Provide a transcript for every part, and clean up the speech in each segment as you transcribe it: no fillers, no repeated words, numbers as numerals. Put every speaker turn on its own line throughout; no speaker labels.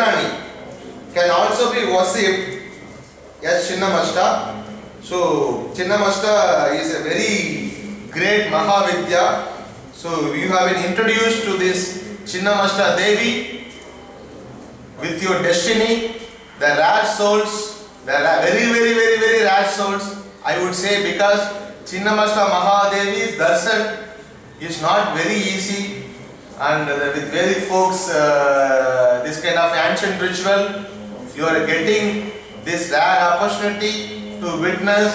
Indrani can also be worshipped as Chinnamasta. So Chinnamasta is a very great Mahavidya. So you have been introduced to this Chinnamasta Devi with your destiny. The rare souls, the very rare souls, I would say, because Chinnamasta Mahadevi's darshan is not very easy, and with Vedic folks, this kind of ancient ritual, you are getting this rare opportunity to witness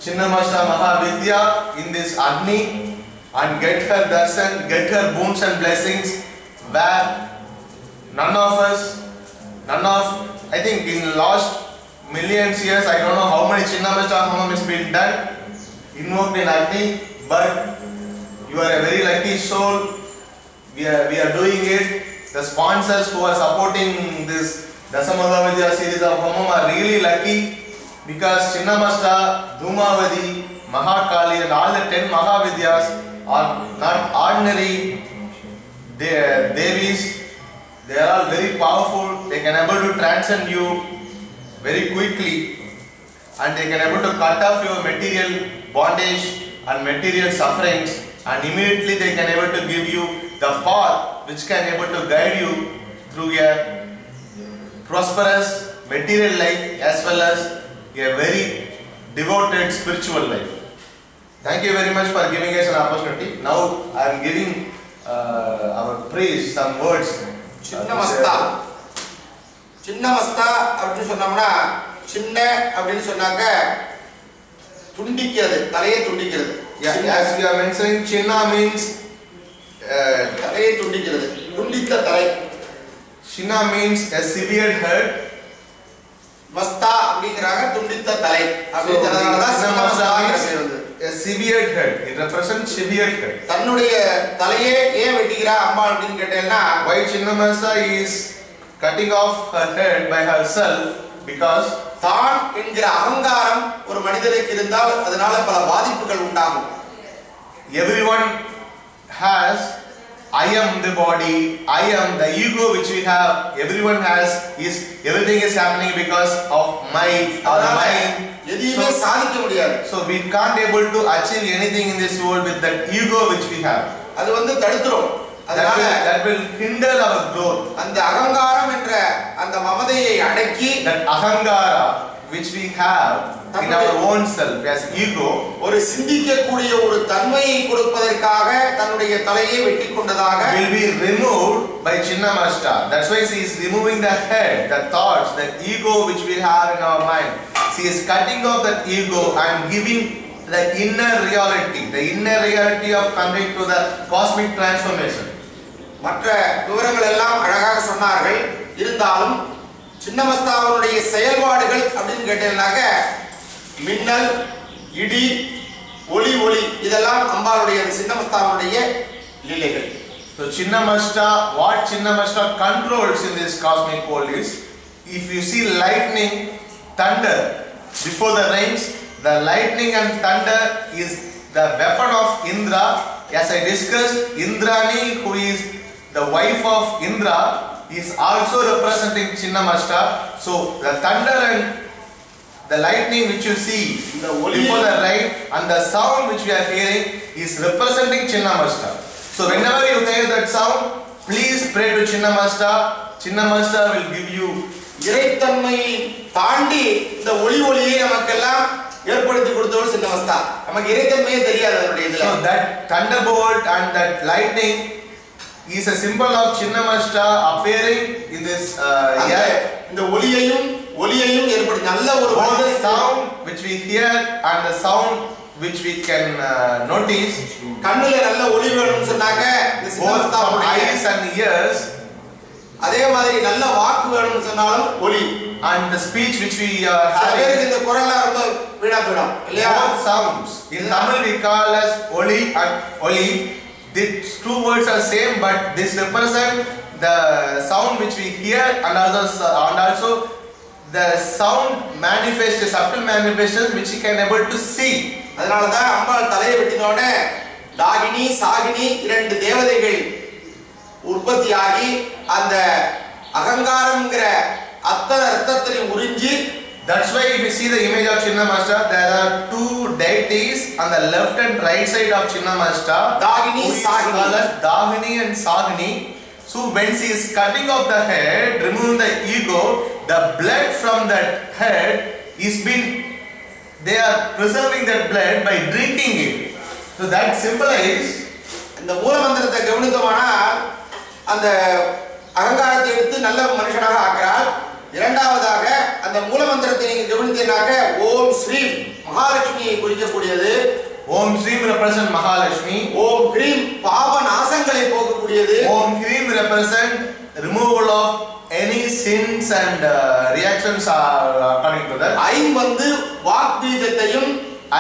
Chinnamasta Mahavidya in this Agni and get her darshan, get her boons and blessings, where I think in last millions years, I don't know how many Chinnamasta Homam has been done, invoked in Agni, but you are a very lucky soul. We are doing it. The sponsors who are supporting this Dasamahavidya series of Homam are really lucky, because Chinnamasta, Dhumavadi, Mahakali and all the 10 Mahavidyas are not ordinary Devis. They are all very powerful. They can able to transcend you very quickly, and they can able to cut off your material bondage and material sufferings, and immediately they can able to give you the path which can able to guide you through a prosperous material life as well as a very devoted spiritual life. Thank you very much for giving us an opportunity. Now I am giving our priest some words.
Chinnamasta அப்படினு சொன்னோம்னா, சின்ன அப்படினு சொன்னாக்க துண்டிக்கிறது, தலையை துண்டிக்கிறது.
As you are mentioning, Chinna means
தலையை துண்டிக்கிறது, துண்டித்த தலை.
Chinna means a severed head.
மஸ்தா அப்படிங்கறாங்க துண்டித்த தலை. அப்படிங்கறதால தான் சின்னமஸ்தா வந்து
a severed head. It represents severed head.
தன்னுடைய தலையை ஏன் வெட்டிக்கிறா அம்பாள் அப்படினு கேட்டேன்னா,
why Chinnamasta is cutting off her head by herself? Because
தான் என்கிற அகங்காரம் ஒரு மனிதனுக்கு இருந்தால் அதனால பல பாதிப்புகள் உண்டாகும்.
Everyone has I am the body, I am the ego which we have. Everyone has everything is happening because of my mind.
எதுவுமே சாதிக்க முடியாது.
So we can't able to achieve anything in this world with that ego which we have.
அது வந்து தடுத்துரும். அதனால
that will hinder our growth.
அந்த அகங்காரம் என்ற அந்த மமதையை அடக்கி,
that ahangara which we have in our own self as ego,
ஒரு சிந்திக்க கூடிய ஒரு தன்மையை கொடுப்பதற்காக தன்னுடைய தலையை வெட்டி கொண்டதாக
will be removed by Chinnamasta. That's why she is removing the head, the thoughts, the ego which we have in our mind. She is cutting off that ego and giving the inner reality of coming to the cosmic transformation.
மற்ற விவரங்கள் எல்லாம் அழகாக சொன்னார்கள். இருந்தாலும் சின்னமஸ்தாவுடைய செயல்பாடுகள் அப்படின்னு கேட்டீங்கன்னாக்க, மின்னல், இடி, ஒளி இதெல்லாம் அம்பாளுடைய சின்னமஸ்தாவுடைய லீலைகள்.
So Chinnamasta, what Chinnamasta controls in this cosmic world is, if you see lightning, thunder before the rains, the lightning and thunder is the weapon of Indra. As I discussed, Indrani, who is the wife of Indra, is also representing Chinnamasta. So the thunder and the lightning which you see before the rain and the sound which we are hearing is representing Chinnamasta. So whenever you hear that sound, please pray to Chinnamasta. Chinnamasta will give you
இறைத்தன்மையை தாண்டி இந்த ஒளியை நமக்கெல்லாம் ஏற்படுத்தி கொடுத்தவர் சின்னமஸ்தா. நமக்கு இறைத்தன்மையே தெரியாது அதனுடைய இதுல.
So that thunderbolt and that lightning is a symbol of Chinnamasta appearing in this
இந்த ஒளியையும் ஏற்படுத்தி நல்ல ஒரு
sound which we hear and the sound which we can notice.
கண்ணுல நல்ல ஒளி வேணும்னு சொன்னாங்க,
both from eyes and ears.
அதே மாதிரி நல்ல வாக்கு வேணும்னு சொன்னாலும் ஒளி.
And the speech which we are having,
இந்த குரலா ரொம்ப வீணா போயிடும் இல்லையா?
Both sounds in Tamil we call as oli and oli. These two words are same, but this represent the sound which we hear and also the sound manifest, subtle manifestation which you can able to see.
அதனால தான் அம்பாள் தலையை வெட்டினோட தாகினி சாகினி இரண்டு தேவதைகள் உற்பத்தியாகி அந்த அகங்காரம்ங்கற அத்தனை ரத்தத்தையும் உறிஞ்சி.
That's why if you see the image of Chinnamasta, there are two deities on the left and right side of Chinnamasta,
Dagini, Sagini.
Dagini and Sagini. So when she is cutting off the head, removing the ego, the blood from that head is being, they are preserving that blood by drinking it. So that symbolize.
இந்த மூலமந்திரத்தை கவனித்தோமானால் அந்த அகங்காரத்தை எடுத்து நல்ல மனுஷனாக ஆக்குறார். இரண்டாவதாக அந்த மூலமந்திரத்தை நீங்க கவனித்தீங்கன்னாக்க ஓம் ஸ்ரீம் மகாலட்சுமியை குறிக்கக்கூடியது.
ஓம் ஸ்ரீம் represent Mahalakshmi.
ஓம் கிரீம் பாவ நாசங்களை போக்கக்கூடியது.
ஓம் cream represent removal of any sins and reactions are according to that.
I'm வந்து வாக் பீஜத்தையும்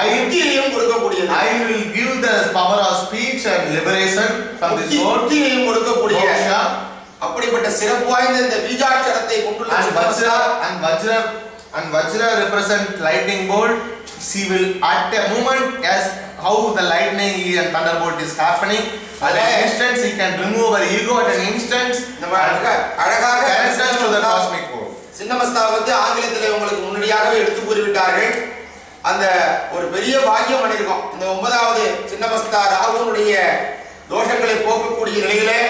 ஐக்கியையும் கொடுக்கக்கூடியது.
I will give the power of speech and liberation from this world.
ஐக்கியையும் கொடுக்கக்கூடிய அப்படிப்பட்ட சிறப்பு வாய்ந்த இந்த பீஜாட்சரத்தை கொண்டுள்ள
and Vajra represent lightning bolt. She will at a moment as how the lightning and thunderbolt is happening. At an instant she can remove her ego at an instant.
அழகாக
connect to the cosmic world.
Chhinnamasta வந்து ஆங்கிலத்தில் உங்களுக்கு முன்னடியாகவே எடுத்து கூறிவிட்டார்கள். அந்த ஒரு பெரிய பாக்கியம் பண்ணிருக்கோம். இந்த 9வது சின்னமஸ்தா ராகுனுடைய தோஷங்களை போக்கக்கூடிய நிலையிலே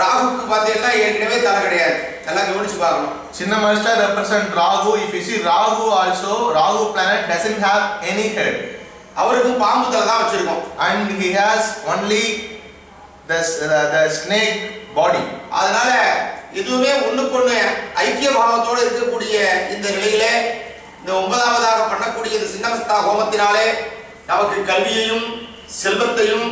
ராகுக்கு பார்த்தீங்கன்னா ஏற்கனவே தலை கிடையாது. நல்லா கவனிச்சு பார்க்கணும்.
Chinnamasta represent Rahu. If you see Rahu also, Rahu planet doesn't have any head.
அவருக்கும் பாம்பு தலை தான் வச்சிருக்கோம்.
And he has only the snake body.
அதனால எதுவுமே ஒண்ணுக்கொண்ணு ஐக்கிய பாவத்தோடு இருக்கக்கூடிய இந்த நிலையில இந்த 9வதாக பண்ணக்கூடிய இந்த சின்னமஸ்தா ஹோமத்தினாலே நமக்கு கல்வியையும் செல்வத்தையும்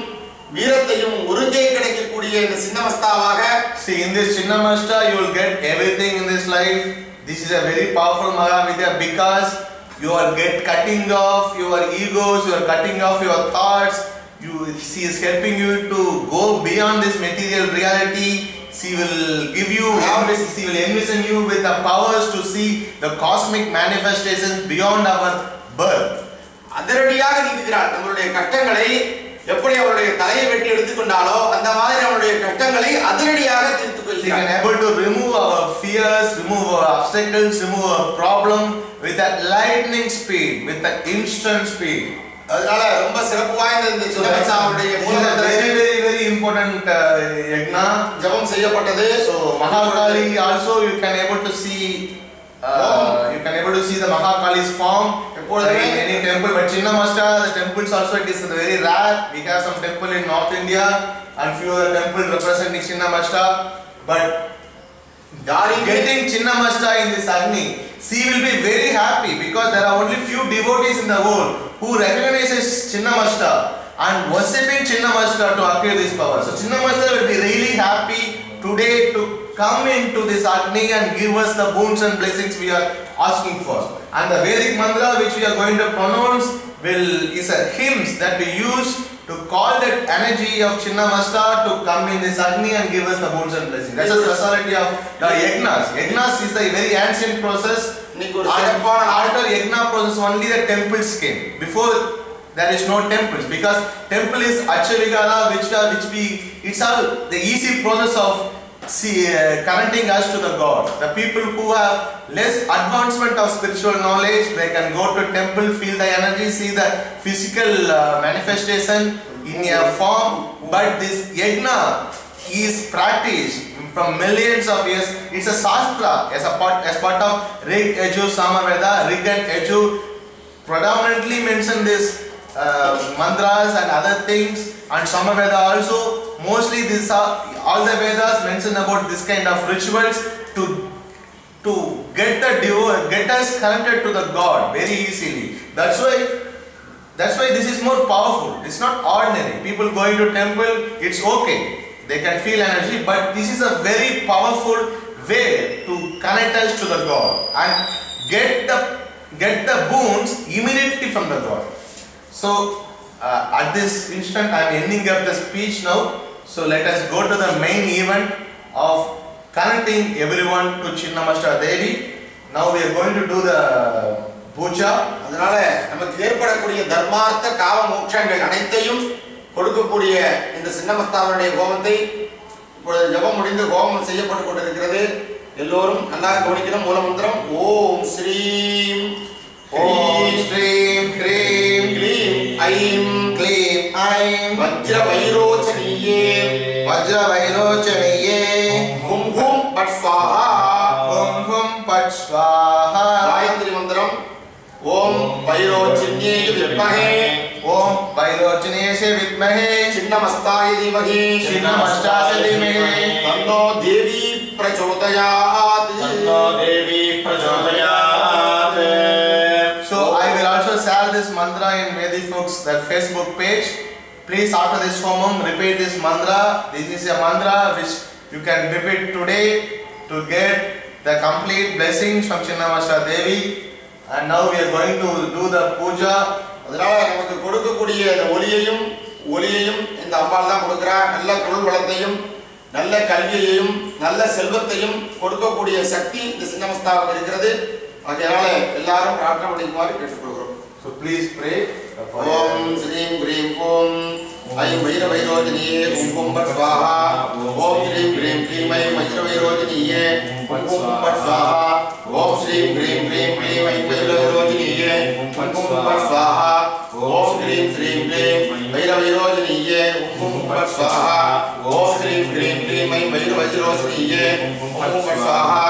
வீரத்தையும் ஒருங்கே கிடைக்கக்கூடிய இந்த சின்னமஸ்தாவாக.
See, in this Chinnamasta you will get everything in this life. This is a very powerful Mahavidya because you are cutting off your egos, you are cutting off your thoughts. She is helping you to go beyond this material reality. She will give you, she will envision you with the powers to see the cosmic manifestations beyond our birth.
அதிரடியாக நீக்குகிறார். நம்மளுடைய கஷ்டங்களை எப்படி அவருடைய தலையை வெட்டி எடுத்துக்கொண்டாலோ அந்த மாதிரி அவருடைய கஷ்டங்களை அதிரடியாக தீர்த்து கொள்கிறார்.
She can able to remove our fears, remove our obstacles, remove our problem with a lightning speed, with an instant speed.
அதனால ரொம்ப சிறப்பு வாய்ந்த இந்த சின்னமஸ்தாவுடைய மூலமந்திரம்
very very very important yagna
ஜபம் செய்யப்பட்டது.
So Mahakali also you can able to see the Mahakali's form in any temple, but Chinnamasta the temples also it is very rare. We have some temple in North India and few other temple representing Chinnamasta, but getting Chinnamasta in this Agni, she will be very happy because there are only few devotees in the world who recognizes Chinnamasta and worshipping Chinnamasta to acquire this power. So Chinnamasta will be really happy today to come into this Agni and give us the boons and blessings we are asking for. And the Vedic mantra which we are going to pronounce is a hymns that we use to call that energy of Chinnamasta to come in this Agni and give us the boons and blessings. That's the speciality of the yagnas. Yagnas is a very ancient process. After yagna process only the temples came. Before there is no temples because temple is Acharigala it's all the easy process of connecting us to the God. The people who have less advancement of spiritual knowledge, they can go to temple, feel the energy, see the physical manifestation in a form. But this yagna is practiced from millions of years. It's a shastra as part of Rig, Yajur, Samaveda. Rig and Yajur predominantly mention this mantras and other things, and Samaveda also. Mostly these are all the Vedas mention about this kind of rituals to get us connected to the God very easily. That's why this is more powerful. It's not ordinary. People going to temple, it's okay. They can feel energy, but this is a very powerful way to connect us to the God and get the boons immediately from the God. So at this instant I am ending up the speech now. So let us go to the main event of connecting everyone to Chinnamasta Devi. Now we are going to do the puja.
அதனால நமக்கு ஏற்படக்கூடிய தர்மார்த்த காம மோட்சங்கள் அனைத்தையும் கொடுக்கக்கூடிய இந்த சின்னமஸ்தாவுடைய ஹோமத்தை இப்பொழுது ஜபம் முடிந்து ஹோமம் செய்யப்பட்டு கொண்டிருக்கிறது. எல்லோரும் நல்லா கவனிக்கணும். மூலமந்திரம் ஓம் ஸ்ரீம்
ஓம் ஸ்ரீம் க்ரீம்
க்ளீம் ஐம்
க்ளீம் ஐம்
வஜ்ர வைரோச்சனியே
வஜ்ர வைரோச்சனியே
ஹும் ஹும் பட் ஸ்வாஹா
ஹும் ஹும் பட் ஸ்வாஹா.
காயத்ரி மந்திரம் ஓம் வைரோச்சனியே வித்மஹே
ஓம் வைரோச்சனியே வித்மஹே
சின்னமஸ்தாய தீமஹி
சின்னமஸ்தாய தீமஹி
தன்னோ தேவி பிரச்சோதயாத்
தன்னோ தேவி பிரச்சோதயாத்.
So I will also share this mantra in Vedic Books, that Facebook page. Please, after this homam, repeat this mantra. This is a mantra which you can repeat today to get the complete blessings from Chinnamasta Devi. And now we are going to do the puja.
அதனால நமக்கு கொடுக்கக்கூடிய இந்த ஒளியையும் இந்த அம்பாள் தான் கொடுக்கிறா. நல்ல பொருள் வளத்தையும் நல்ல கல்வியையும் நல்ல செல்வத்தையும் கொடுக்கக்கூடிய சக்தி இந்த சின்னமஸ்தாவுக்கு இருக்கிறது. அதனால எல்லாரும் பிரார்த்தனை பண்ணிக்குமாறு கேட்டுக்கொள்கிறோம்.
So please pray.
ஓம் ஸ்ரீம் க்ரீம் ஓம் ஐம் வைர வைரோஜனியே ஓம் ஓம் பட் ஸ்வாஹா. ஓம் ஸ்ரீம் க்ரீம் க்ரீம் ஐம் வைர வைரோஜனியே ஓம் ஓம் பட் ஸ்வாஹா. ஓம் ஸ்ரீம் க்ரீம் க்ரீம் க்ரீம் ஐம் வைர வைரோஜனியே ஓம் ஓம் பட் ஸ்வாஹா. ஓம் ஸ்ரீம் க்ரீம் க்ரீம் வைர வைரோஜனியே ஓம் ஓம் பட் ஸ்வாஹா. ஓம் ஸ்ரீம் க்ரீம் க்ரீம் ஐம் வைர வைரோஜனியே ஓம் ஓம் பட் ஸ்வாஹா.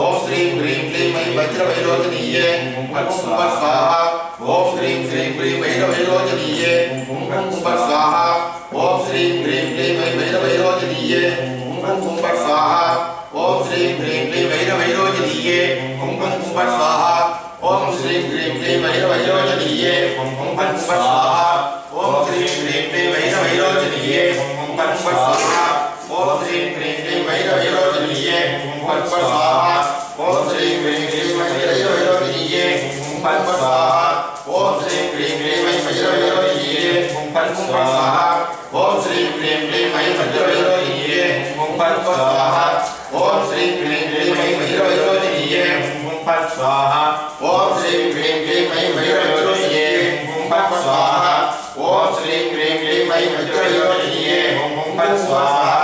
ஓம் ஸ்ரீம் க்ரீம் க்ரீம் ஐம் வைர வைரோஜனியே ஓம் ஓம் பட் ஸ்வாஹா. ஓம் ஸ்ரீம் க்ரீம் க்ரீம் வைர வைரோஜனியே ஓம் ஓம் பட் ஸ்வாஹா. ஓம் ஸ்ரீம் க்ரீம் க்ரீம் ஐம் வைர வைரோஜனியே ஓம் ஓம் பட் ஸ்வாஹா. ஓம் ஸ்ரீம் க்ரீம் க்ரீம் வைர வைரோஜனியே ஓம் ஓம் பட் ஸ்வாஹா. ஓம் ஸ்ரீம் க்ரீம் க்ரீம் வைர வைரோஜனியே ஓம் ஓம் பட் ஸ்வாஹா. ஓம் ஸ்ரீம் க்ரீம் க்ரீம் வைர வைரோஜனியே ஓம் ஓம் பட் ஸ்வாஹா. ஓம் ஸ்ரீம் க்ரீம் க்ரீம் வைர வைரோஜனியே ஓம் பட் ஸ்வாஹா. ஓம் ஸ்ரீம் க்ரீம் க்ரீம் வைர வைரோஜனியே ஓம் பட் ஸ்வாஹா. ஓம் ஸ்ரீம் க்ரீம் க்ரீம் வைர வைரோஜனியே ஓம் பட் ஸ்வாஹா. ஓம் ஸ்ரீம் க்ரீம் க்ரீம் வைர வைரோஜனியே ஓம் பட் ஸ்வாஹா. ஓம் ஸ்ரீம் க்ரீம் க்ரீம் வைர வைரோஜனியே ஓம் பட் ஸ்வாஹா. ஓம் ஸ்ரீம் க்ரீம் க்ரீம் வைர வைரோஜனியே ஓம் பட் ஸ்வாஹா. ஓம் ஸ்ரீம் க்ரீம் க்ரீம் வைர வைரோஜனியே ஓம் பட் ஸ்வாஹா. ஓம் ஸ்ரீம் க்ரீம் க்ரீம் வைர வைரோஜனியே ஓம் பட் ஸ்வாஹா. ஓம் ஸ்ரீம் க்ரீம் க்ரீம் வைர வைரோஜனியே ஓம் பட் ஸ்வாஹா. ஓம் ஸ்ரீம் க்ரீம் க்ரீம் வைர வைரோஜனியே ஓம் பட் ஸ்வாஹா.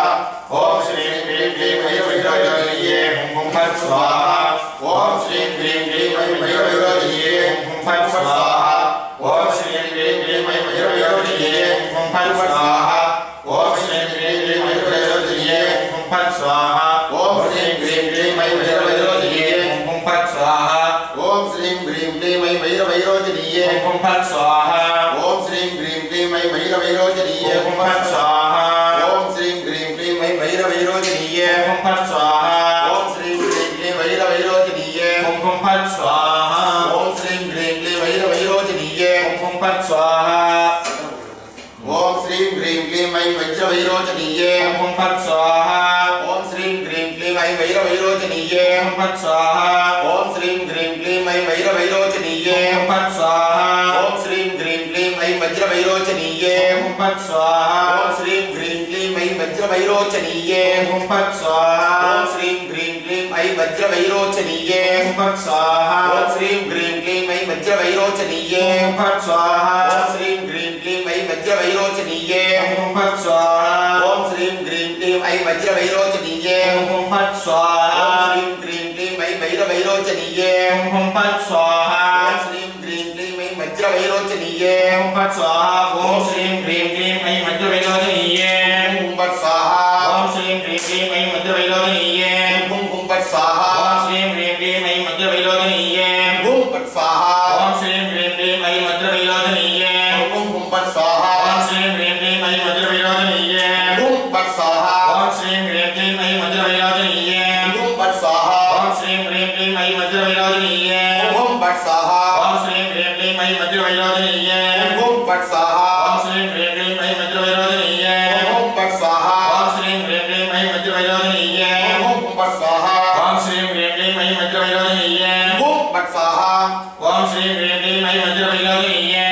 ஓம் ஸ்ரீம் க்ரீம் க்ரீம் வைர வைரோஜனியே ஓம் பட் ஸ்வாஹா. ஓம் ஸ்ரீம் க்ரீம் க்ரீம் வைர வைரோஜனியே ஓம் பட் ஸ்வாஹா. ஓம் ஸ்ரீம் க்ரீம் க்ரீம் வைர வைரோஜனியே ஓம் பட் ஸ்வாஹா. ஓம் ஸ்ரீம் க்ரீம் க்ரீம் வைர வைரோஜனியே ஓம் பட் ஸ்வாஹா. ஓம் ஸ்ரீம் க்ரீம் க்ரீம் வைர வைரோஜனியே ஓம் பட் ஸ்வாஹா. ஓம் ஸ்ரீம் க்ரீம் க்ரீம் வைர வைரோஜனியே ஓம் பட் ஸ்வாஹா. ஓம் ஸ்ரீம் க்ரீம் க்ரீம் வைர வைரோஜனியே ஓம் பட் ஸ்வாஹா. ஓம் ஸ்ரீம் க்ரீம் க்ரீம் வைர வைரோஜனியே ஓம் பட் ஸ்வாஹா. ஓம் ஸ்ரீம் க்ரீம் க்ரீம் வைர வைரோஜனியே ஓம் பட் ஸ்வாஹா. ஓம் ஸ்ரீம் க்ரீம் க்ரீம் வைர வைரோஜனியே ஓம் பட் ஸ்வாஹா. ஓம் ஸ்ரீம் க்ரீம் க்ரீம் வைர வைரோஜனியே ஓம் பட் ஸ்வாஹா. ஓம் ஸ்ரீம் க்ரீம் க்ரீம் வைர வைரோஜனியே ஓம் பட் ஸ்வாஹா. ஓம் ஸ்ரீம் க்ரீம் க்ரீம் வைர வைரோஜனியே ஓம் பட் ஸ்வாஹா. ஓம் ஸ்ரீம் க்ரீம் க்ரீம் வைர வைரோஜனியே ஓம் பட் ஸ்வாஹா. ஓம் ஸ்ரீம் க்ரீம் க்ரீம் வைர வைரோஜனியே ஓம் பட் ஸ்வாஹா. ஓம் ஸ்ரீம் க்ரீம் க்ரீம் வைர வைரோஜனியே ஓம் பட் ஸ்வாஹா. ஓம் ஸ்ரீம் க்ரீம் க்ரீம் வைர வைரோஜனியே ஓம் பட் ஸ்வாஹா. ஓம் ஸ்ரீம் க்ரீம் க்ரீம் வைர வைரோஜனியே ஓம் பட் ஸ்வாஹா. ஓம் ஸ்ரீம் க்ரீம் க்ரீம் வைர வைரோஜனியே ஓம் பட் ஸ்வாஹா. ஓம் ஸ்ரீம் க்ரீம் க்ரீம் வைர வைரோஜனியே ஓம் பட் ஸ்வாஹா. ஓம் ஸ்ரீம் க்ரீம் க்ரீம் வைர வைரோஜனியே ஓம் பட் ஸ்வாஹா. ஓம் ஸ்ரீம் க்ரீம் க்ரீம் வைர வைரோஜனியே ஓம் பட் ஸ்வாஹா. ஓம் ஸ்ரீம் க்ரீம் க்ரீம் வைர வைரோஜனியே ஓம் பட் ஸ்வாஹா. ஓம் ஸ்ரீம் க்ரீம் க்ரீம் வைர வைரோஜனியே ஓம் பட் ஸ்வாஹா. ஓம் ஸ்ரீம் க்ரீம் க்ரீம் வைர வைரோஜனியே ஓம் பட் ஸ்வாஹா. ஓம் ஸ்ரீம் க்ரீம் க்ரீம் வைர வைரோஜனியே ஓம் பட் ஸ்வாஹா. ஓம் ஸ்ரீம் க்ரீம் க்ரீம் வைர வைரோஜனியே ஓம் பட் ஸ்வாஹா. ஓம் ஸ்ரீம் க்ரீம் க்ரீம் வைர வைரோஜனியே ஓம் பட் ஸ்வாஹா. ஓம் ஸ்ரீம் க்ரீம் க்ரீம் வைர வைரோஜனியே ஓம் பட் ஸ்வாஹா. ஓம் ஸ்ரீம் க்ரீம் க்ரீம் வைர வைரோஜனியே ஓம் பட் ஸ்வாஹா. ஓம் ஸ்ரீம் க்ரீம் க்ரீம் வைர வைரோஜனியே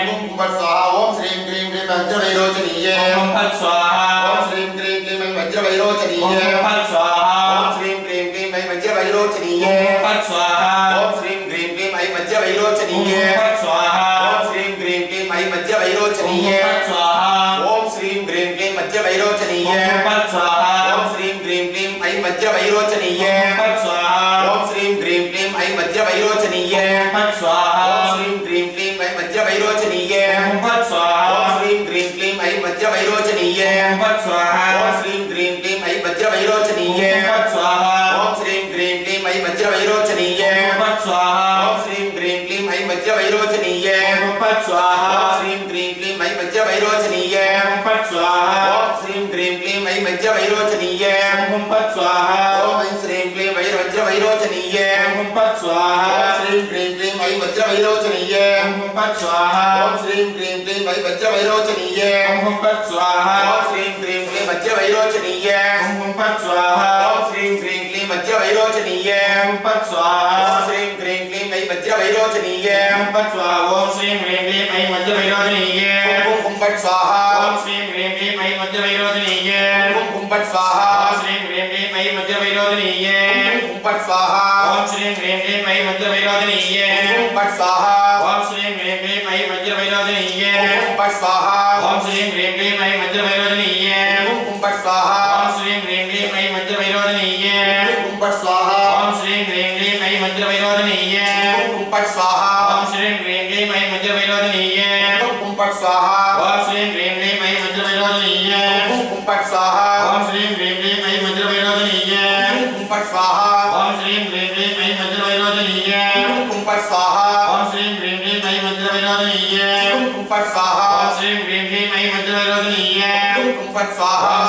ஓம் பட் ஸ்வாஹா. ஓம் ஸ்ரீம் க்ரீம் க்ரீம் வைர வைரோஜனியே ஓம் பட் ஸ்வாஹா. ஓம் ஸ்ரீம் க்ரீம் க்ரீம் வைர வைரோஜனியே ஓம் பட் ஸ்வாஹா. ஓம் ஸ்ரீம் க்ரீம் க்ரீம் வைர வைரோஜனியே ஓம் பட் ஸ்வாஹா. ஓம் ஸ்ரீம் க்ரீம் க்ரீம் வைர வைரோஜனியே ஓம் பட் ஸ்வாஹா. ஓம் ஸ்ரீம் க்ரீம் க்ரீம் வைர வைரோஜனியே ஓம் பட் ஸ்வாஹா. ஓம் ஸ்ரீம் க்ரீம் க்ரீம் வைர வைரோஜனியே ஓம் பட் ஸ்வாஹா.
हुं फट् स्वाहा
ओम ऐं श्रीं क्लीं वज्र वैरोचनीय
हुं फट् स्वाहा
ओम श्रीं क्लीं क्लीं ऐं वज्र वैरोचनीय
हुं फट् स्वाहा
ओम श्रीं क्लीं क्लीं ऐं वज्र वैरोचनीय
हुं फट् स्वाहा
ओम श्रीं क्लीं क्लीं वज्र वैरोचनीय
हुं फट् स्वाहा
ओम श्रीं क्लीं क्लीं वज्र वैरोचनीय
हुं फट् स्वाहा
ओम श्रीं क्लीं क्लीं ऐं वज्र वैरोचनीय
हुं फट् स्वाहा ओम श्रीं ह्रीं क्लीं ऐं वज्र वैरोचनीय
हुं फट् स्वाहा
ओम श्रीं ह्रीं क्लीं ऐं वज्र वैरोचनीय
हुं फट् स्वाहा
ओम श्रीं ह्रीं क्लीं ऐं वज्र वैरोचनीय
हुं फट् स्वाहा
ओम श्रीं ह्रीं क्लीं ऐं वज्र वैरोचनीय
हुं फट् स्वाहा
ओम श्रीं ह्रीं क्लीं ऐं वज्र वैरोचनीय
हुं फट् स्वाहा
ओम श्रीं ह्रीं क्लीं ऐं वज्र वैरोचनीय
हुं फट् स्वाहा
ओम श्रीं ह्रीं क्लीं ऐं वज्र वैरोचनीय
हुं फट् स्वाहा
ओम श्रीं ह्रीं क्लीं ऐं वज्र वैरोचनीय
हुं फट् स्वाहा
ओम श्रीं ह्रीं क्लीं ऐं वज्र वैरोचनीय
हुं फट् स्वाहा
ओम श्रीं ह्रीं क्लीं ऐं वज्र वैरोचनीय
हुं फट् स्वाहा
ओम श्रीं ह्रीं क्लीं ऐं वज्र वैरोचनीय
हुं फट् स्वाहा
ओम श्रीं ह्रीं क्लीं ऐं वज्र वैरोचनीय
हुं फट् स्वाहा
ओम श्रीं ह्रीं क्लीं ऐं वज्र वैरोचनीय
हुं फट् स्वाहा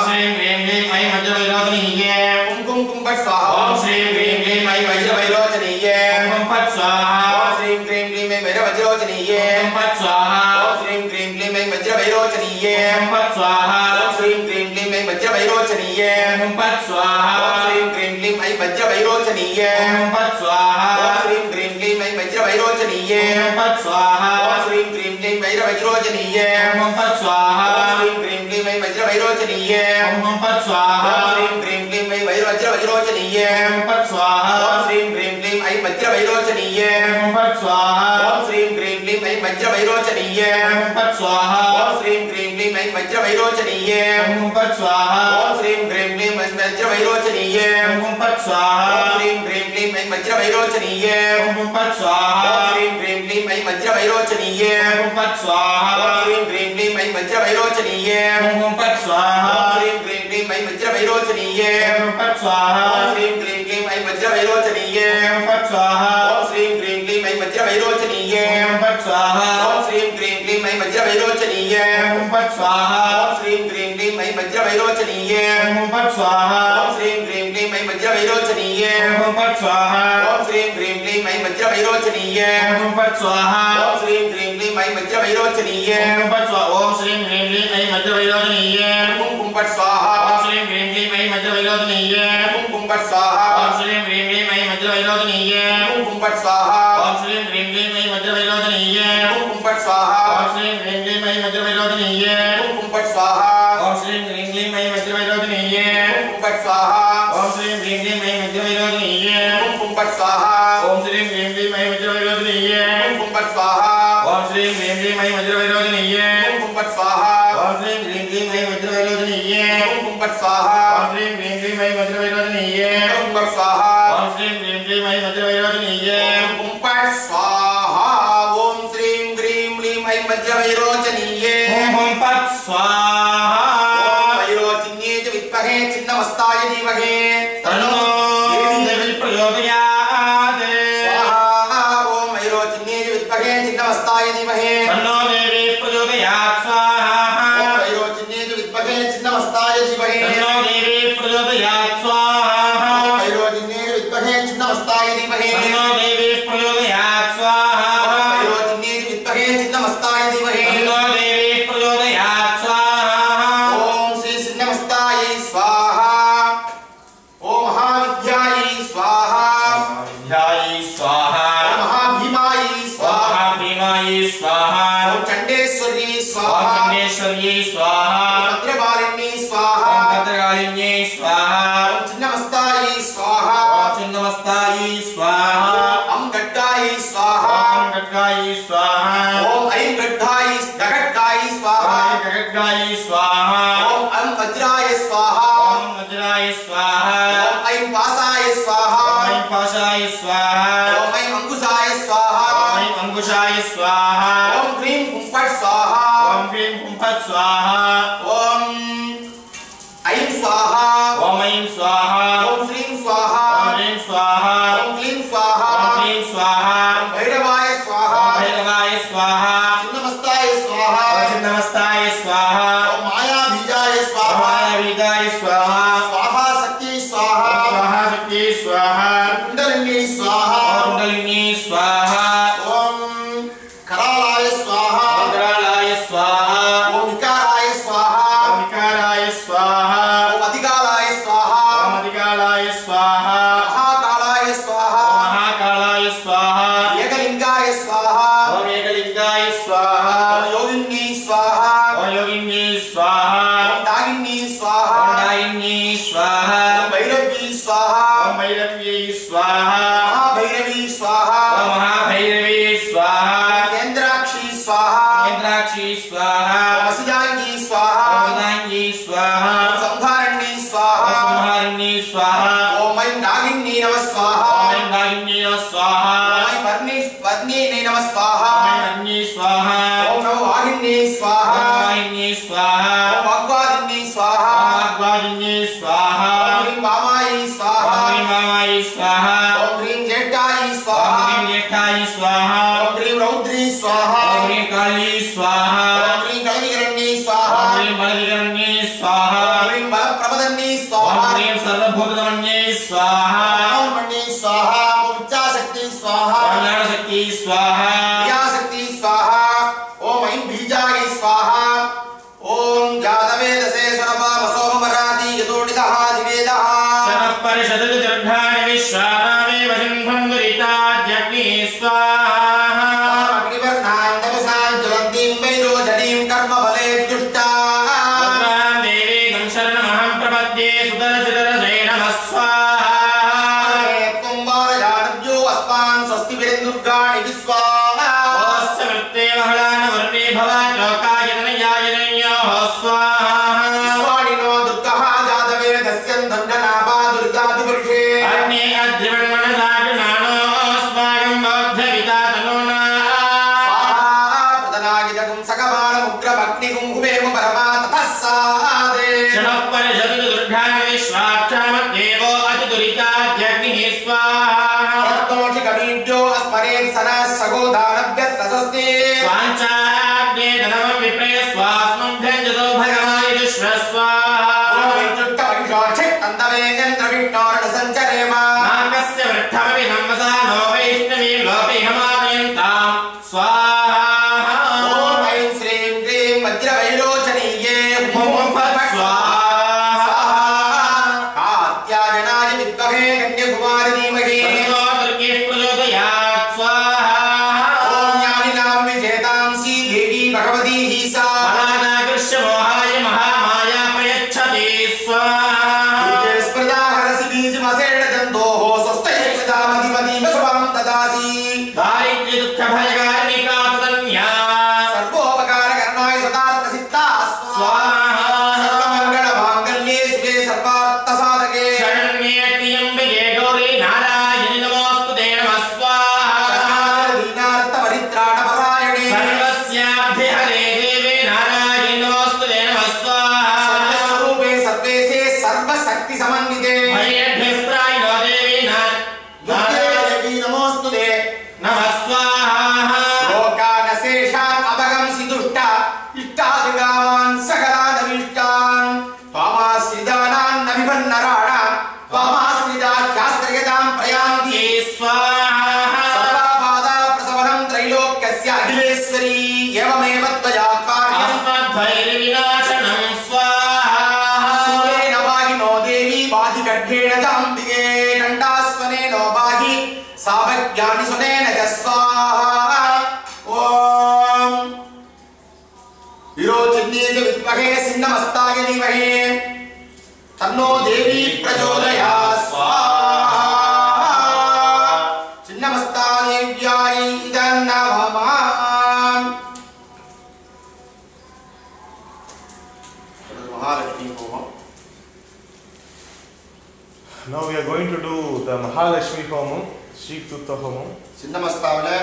ओम श्रीं ह्रीं क्लीं ऐं वज्र वैरोचनीय
हुं फट् स्वाहा
ओम श्रीं ह्रीं क्लीं ऐं वज्र वैरोचनीय
हुं फट् स्वाहा
ओम श्रीं ह्रीं क्लीं ऐं वज्र
वैरोचनीय
हुं फट् स्वाहा
ओम श्रीं क्लीं क्लीं ऐं वैरोचनीय
हुं फट् स्वाहा
ओम श्रीं क्लीं क्लीं ऐं वैरोचनीय
हुं फट् स्वाहा
ओम श्रीं क्लीं क्लीं ऐं वैरोचनीय
हुं फट् स्वाहा
ओम श्रीं क्लीं क्लीं ऐं वैरोचनीय
हुं फट् स्वाहा
ओम श्रीं क्लीं क्लीं ऐं वैरोचनीय
हुं फट् स्वाहा
ओम श्रीं क्लीं क्लीं ऐं वैरोचनीय
हुं फट् स्वाहा
ओम श्रीं क्लीं क्लीं ऐं वैरोचनीय
हुं फट् स्वाहा
ओम श्रीं क्लीं क्लीं ऐं वैरोचनीय
हुं फट् स्वाहा
ओम श्रीं क्लीं क्लीं ऐं वैरोचनीय
हुं फट् स्वाहा
ओम श्रीं क्लीं क्लीं ऐं वैरोचनीय
हुं फट् स्वाहा
ओम श्रीं क्लीं क्लीं ऐं वैरोचनीय
हुं फट् स्वाहा
ओम श्रीं क्लीं क्लीं ऐं वैरोचनीय
हुं फट् स्वाहा
ओम श्रीं क्लीं क्लीं ऐं वैरोचनीय
हुं फट् स्वाहा
ओम श्रीं क्लीं क्लीं ऐं वैरोचनीय
हुं फट् स्वाहा
ओम श्रीं क्लीं क्लीं ऐं वैरोचनीय
हुं फट् स्वाहा
ओम श्रीं क्लीं क्लीं ऐं वैरोचनीय
हुं फट् स्वाहा
ओम श्रीं क्लीं क्लीं ऐं वैरोचनीय
हुं फट् स्वाहा
ओम श्रीं क्लीं क्लीं ऐं वैरोचनीय
हुं फट् स्वाहा
ओम श्रीं क्लीं क्लीं ऐं वैरोचनीय
हुं फट् स्वाहा
ओम श्रीं क्लीं क्लीं ऐं वैरोचनीय
हुं फट् स्वाहा
ओम श्रीं क्लीं क्लीं ऐं वैरोचनीय
हुं फट् स्वाहा
ओम श्रीं क्लीं क्लीं ऐं वैरोचनीय
हुं फट् स्वाहा
ओम श्रीं क्लीं क्लीं ऐं वैरोचनीय
हुं फट् स्वाहा ओम श्रीं ह्रीं क्लीं ऐं वज्र वैरोचनीय
हुं फट् स्वाहा
ओम श्रीं ह्रीं क्लीं ऐं वज्र वैरोचनीय
हुं फट् स्वाहा
ओम श्रीं ह्रीं क्लीं ऐं वज्र वैरोचनीय
हुं फट् स्वाहा
ओम श्रीं ह्रीं क्लीं ऐं वज्र वैरोचनीय
हुं फट् स्वाहा
ओम श्रीं ह्रीं क्लीं ऐं वज्र वैरोचनीय
हुं फट् स्वाहा
ओम श्रीं ह्रीं क्लीं ऐं वज्र वैरोचनीय
हुं फट् स्वाहा
ओम श्रीं ह्रीं क्लीं ऐं वज्र वैरोचनीय
हुं फट् स्वाहा
ओम श्रीं ह्रीं क्लीं ऐं वज्र वैरोचनीय
हुं फट् स्वाहा
ओम श्रीं ह्रीं क्लीं ऐं वज्र वैरोचनीय
हुं फट् स्वाहा
ओम श्रीं ह्रीं क्लीं ऐं वज्र वैरोचनीय
हुं फट् स्वाहा
ओम श्रीं ह्रीं क्लीं ऐं वज्र वैरोचनीय
हुं फट् स्वाहा
ओम श्रीं ह्रीं क्लीं ऐं वज्र वैरोचनीय
हुं फट् स्वाहा ओम श्रीं क्लीं क्लीं ऐं वज्र वैरोचनीय
हुं फट् स्वाहा
वैरोचन्ये च विद्महे छिन्नमस्ताय धीमहि
तन्नो देवी प्रचोदयात्
स्वाहा ओम वैरोचन्ये च विद्महे छिन्नमस्ताय धीमहि
तन्नो देवी प्रचोदयात् स्वाहा
ओम वैरोचन्ये च विद्महे छिन्नमस्ताय धीमहि
तन्नो देवी प्रचोदयात् स्वाहा
वैरोचन्ये च विद्महे छिन्नमस्ताय धीमहि
तन्नो देवी प्रचोदयात् स्वाहा
वैरोचन्ये च विद्महे छिन्नमस्ताय धीमहि
तन्नो देवी प्रचोदयात् स्वाहा
ओम श्री छिन्नमस्ताय स्वाहा ओम महाविद्याय स्वाहा
ध्यायि स्वाहा
ओम महाभीमाय स्वाहा
महाभीमायै स्वाहा
ओम चंडेश्वरी
ओम
स्वाहा
चण्डेश्वर्यै स्वाहा
ओम भद्रकालिन्यै स्वाहा
ओम भद्रकालिन्यै स्वाहा
ओम छिन्नमस्ताय स्वाहा
ओम छिन्नमस्तायै स्वाहा
ओम गड्डाय स्वाहा
ओम खड्गायै स्वाहा
ओम ऐं गड्डाय गगड्डाय स्वाहा
ओम खड्गायै स्वाहा
ओम ऐं वज्राय स्वाहा
ओम वज्राय स्वाहा
ओम ऐं पासाय स्वाहा
ओम पाशाय स्वाहा
ओम ऐं अंकुशाय स्वाहा
ओम अंकुशाय स्वाहा
ओम क्रीं हुं फट् स्वाहा
ओम क्लीं हुं फट् स्वाहा
ओम ऐं स्वाहा
ओम ऐं स्वाहा
ओम श्रीं स्वाहा
ओम ह्रीं स्वाहा
ओम क्लीं स्वाहा
ओम क्लीं स्वाहा
ओम भैरवाय स्वाहा
ओम भैरवाय स्वाहा
छिन्नमस्ताय स्वाहा
ओम छिन्नमस्ताय स्वाहा
ओम मायाबीजाय
ओम
स्वाहा
मायावीदाय स्वाहा
स्वाहा शक्ति
स्वाहा
महाकालाय स्वाहा
महाकालाय स्वाहा
एकलिंगाय स्वाहा
ओम एकलिंगाय स्वाहा
ओम योगिनी स्वाहा
ओम योगिनी स्वाहा
ओम नागिनी स्वाहा
ओम नागिनी स्वाहा
ओम भैरवी स्वाहा
ओम भैरवी स्वाहा
महाभैरवी स्वाहा
ओम महाभैरवी स्वाहा
केंद्राक्षी स्वाहा
केंद्राक्षी स्वाहा
ओम सिजांगी स्वाहा
ओम सिजांगी स्वाहा
ओम संहारणी स्वाहा
ओम संहारिणी स्वाहा
ओम ऐं नागिनी नमः स्वाहा
ओम ऐं नागिनी नमः स्वाहा
ओम ऐं वर्णिनी नमः स्वाहा
ओम ऐं वर्णी स्वाहा
ओम नमो वाहिनी स्वाहा
ओम वाहिनी स्वाहा
ओम वाग्वादिनी स्वाहा
ओम वाग्वादिनी स्वाहा
ओम ह्रीं वामायी स्वाहा
ओम ह्रीं वामायी स्वाहा
ओम ह्रीं ज्येष्ठायी
ओम
स्वाहा
ह्रीं ज्येष्ठायी स्वाहा
ओम ह्रीं रौद्री स्वाहा
ओम ह्रीं काली स्वाहा
ओम ह्रीं कलविकरण्ये स्वाहा
ओम ह्रीं बलविकरण्ये स्वाहा
ओम ह्रीं बलप्रपदन्ये
ओम
स्वाहा
ह्रीं सर्वभूतमन्ये स्वाहा
ओम मन्ये स्वाहा ओम इच्छाशक्ति स्वाहा
ओम ज्ञानशक्ति स्वाहा
क्रियाशक्ति स्वाहा ओम ऐं बीजाय स्वाहा ओम जातवेदसे स्वरपामसोमवराति यतोडितः दिवेदः
शतः परिषदति दीर्घाणि विश्वानामेव सिंहं दुरिताद्यग्निः स्वाहा
अग्निवर्णां तपसां ज्वलन्तीं वैरोचनीं कर्मफले विदुष्टाः
भद्रां देवीं शरणमहं प्रपद्ये सुदर्शनरसे नमः स्वाहा
त्वं वारयानद्यो अस्मान् स्वस्तिभिर्दुर्गाणि विश्वाः
ओस्य वृत्ते महलानवर्णे भवात् लोकाय जनयायनयोः स्वाहा
विश्वाणिनो दुर्गः जातवेदस्य दण्डनाभा दुर्गादिपुरुषे
अग्ने अद्रिवन्मनसा गणानो अस्माकं बौद्धविता तनूना
प्रदनागिदगुं सकबाणमुग्रमग्निगुं हुमेम परमा ततः सादे
शतः परिषदति दुर्घाणि विश्वाक्षामद्देवो अतिदुरिताद्यग्निः स्वाहा
रत्नोषिकवीड्यो अस्मरेत् सनः सगोदानभ्यस्तस्ते
स्वाञ्चाग्ने धनमं विप्रय स्वास्मं भ्यञ्जतो भगवाय दुष्व स्वाहा नाकस्य वृद्धमपि नम्बसा नो वैष्णवीं लोपैहमादयन्तां स्वाहा ॐ फट् स्वाहा तन्नो दुर्गेः प्रचोदयात् स्वाहा मलानाकृष्य मोहाय महामाया प्रयच्छति स्वाहा दारिद्र्य दुःख भयकारिणिका तदन्या
सर्वोपकारकरणाय सदार्थसिद्धा स्वाहा सर्वमङ्गलमाङ्गल्ये शिवे सर्वार्थसाधके
शरण्ये त्र्यम्बके गौरी नारायणि नमोऽस्तुते नमः स्वाहा
दीनार्थपरित्राणपरायणे
सर्वस्याभ्यहरे देवे नारायणि नमोऽस्तुते नमः स्वाहा
सर्वस्वरूपे सर्वेशे सर्वशक्तिसमन्विते
भयेभ्यस्त्रायिनो देवी
दुर्गे नमोऽस्तुते
नमः स्वाहा
लोकानशेषान् अभगंसि दुष्ट इष्टादिकामान् सकलानविष्टान् त्वामाश्रितानां नभिभन्नराणां त्वामाश्रिता शास्त्रयतां प्रयान्ति
स्वाहा
सर्वाबाधाप्रशमनं त्रैलोक्यस्य अखिलेश्वरी एवमेव त्वया कार्यम्
अस्मद्भैरविनाशनं स्वाहा
सूरेण वाहिनो देवी बाधिकड्ढेन चाम्बिके दण्डास्वनेनो बाहि सावज्ञानि सुनेन च स्वाहा ॐ विरोचिन्ये च विद्महे सिन्नमस्ताय धीमहि तन्नो देवी प्रचोदयात् स्वाहा सिन्नमस्तादेव्यायै इदं नमः Mahalakshmi होमम्
Now we are going to do the Mahalakshmi Homam, Sri Tutta Homam.
சின்னமஸ்தாவில்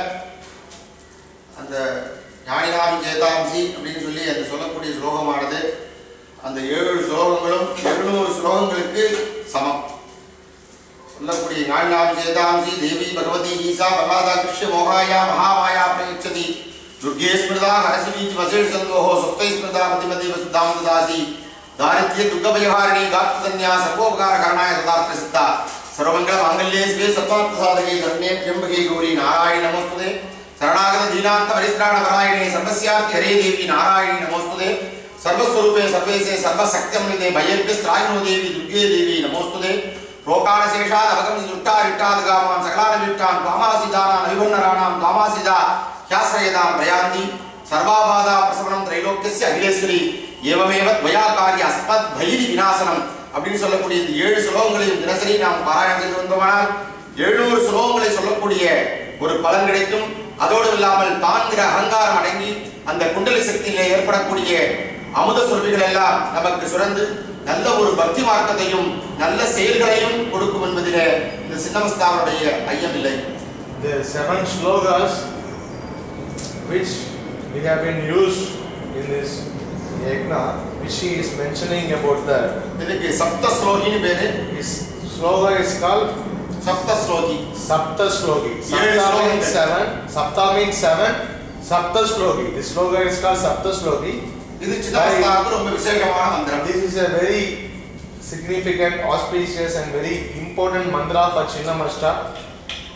அந்த ஞானினாமி ஜெயதாம்சி அப்படின்னு சொல்லி அந்த சொல்லக்கூடிய ஸ்லோகமானது அந்த 7 ஸ்லோகங்களும் 700 ஸ்லோகங்களுக்கு சமம். சொல்லக்கூடிய ஞானினாமி ஜெயதாம்சி தேவி பகவதி ஈசா பிரலாதா கிருஷ்ண மோகாயா மகாமாயா பிரயச்சதி दुर्गे स्मृता हरसिबीज वसेट संदोहो सुप्तै स्मृता मतिमति वसुधाम ददासी दारिद्र्य दुःख भयहारिणी गात्रधन्या सर्वोपकार करणाय सदार्थ सिद्धा सर्वमंगल मांगल्ये शिवे सर्वार्थ साधके शरण्ये त्र्यंबके गौरी नारायणी नमोस्तुते शरणागत दीनार्थ परित्राण परायणे सर्वस्यार्थ हरे देवी नारायणी नमोस्तुते सर्वस्वरूपे सर्वेशे सर्वशक्त्यमृते भयेभ्यस्त्रायिनो देवी दुर्गे देवी नमोस्तुते రోకాణ శేషాద్ అవగమసి దుట్టారిట్టాద్ గామాన్ సకలానవిట్టాన్ కామాసిదానాన్ అవిభన్నరాణాం కామాసిదా హ్యాశ్రయదాం ప్రయాంతి సర్వాబాధా ప్రసవనం త్రైలోక్యస్య అఖిలేశ్వరి ఏవమేవ ద్వయా కార్య అస్మద్ భైరి వినాశనం அப்படின்னு சொல்லக்கூடிய இந்த 7 ஸ்லோகங்களையும் தினசரி நாம் பாராயணம் செய்து வந்தோமானால் 700 ஸ்லோகங்களை சொல்லக்கூடிய ஒரு பலன் கிடைக்கும். அதோடு இல்லாமல் தான்கிற அகங்காரம் அடங்கி அந்த குண்டலி சக்தியிலே ஏற்படக்கூடிய அமுத சுரபிகள் எல்லாம் நமக்கு சுரந்து நல்ல ஒரு பக்தி மார்க்கத்தையும் நல்ல செயல்களையும் கொடுக்கும் என்பதிலே இந்த சின்னமஸ்தாவுடைய ஐயம் இல்லை.
The 7 slogas which we have been used in this yagna, which he is mentioning about that.
ಇದಕ್ಕೆ ಸಪ್ತ ಶ್ಲೋಕಿನಿ ಬೇರೆ.
His sloga is called
Sapta Shloki.
Sapta Shloki. Sapta means 7. Sapta means 7. Sapta Shloki. This sloga is called Sapta Shloki.
இது சின்னமஸ்தாவுக்கு ரொம்ப விசேஷமான மந்திரம்.
This is a very significant, auspicious and very important mantra for Chinnamashta.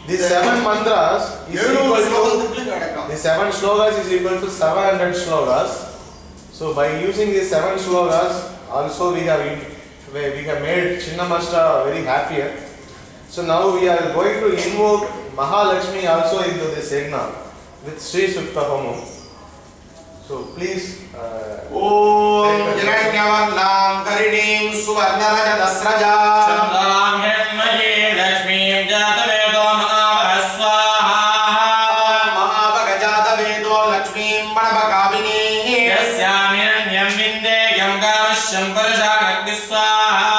These 7 mantras is equal to the 7 slogas is equal to 700 slogas. So by using these 7 slogas, also we have made Chinnamashta very happier. So now we are going to invoke Mahalakshmi also into this yagna with Sri Sukta Homam. So please
Om Hiranyavarnam Karinim Suvarnarajadasraja
Chandam Hiranmaye Lakshmim Jatavedo Mahavasvaha
Mahavagajatavedo Lakshmim Manavakavini
Yasyam Hiranyam Vindeyam Kamashyam Parashanagnisvaha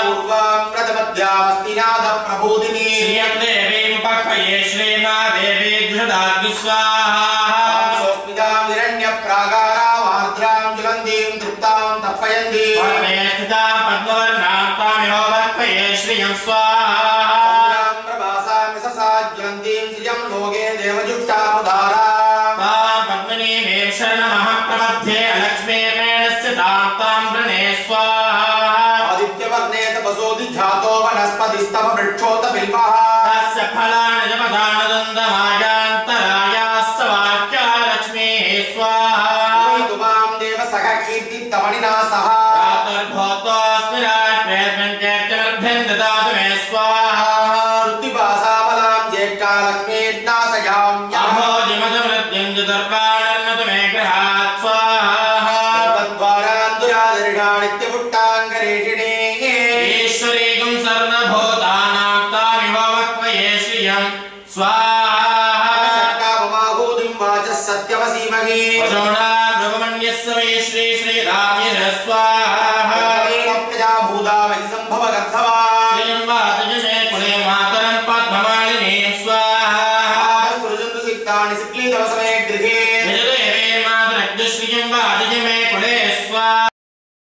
Purvam Pradamadhyavastinada Prabodhini
Shriyam Devim Pakhaye Shrima Devi Dhrudagnisvaha
Sospidam Hiranya Pragara Vardram Julandim Druptam Tapayandi
Parmesthita Padmavarnam Tamiho Pakhaye Shriyam Swaha
Sandram Prabhasam Visasad Julandim Sriyam Loge Devajuttam Udhara
Padmani Vim Sharanamaham Pramadhye Lakshmi Menasya Tam Prane Swaha
Aditya Varneta Basodhi Jhato Vanaspadistav Vrikshota Bilvaha
Tasya Phalana Jamadana Dandamajantara Savakya Lakshmi Swaha
Tumam Deva Sakha Kirti Tamanina Saha
Ratar Bhoto Smirat Vedman Kertanardhendadatu Me Swaha
Ruttibasa Balam Jekta Lakshmi Nasayam
Abho Jimadamrityam Jadarpanarnatu Me Grahat Swaha
Tadvaran Duradaridha Nitya Vuttangare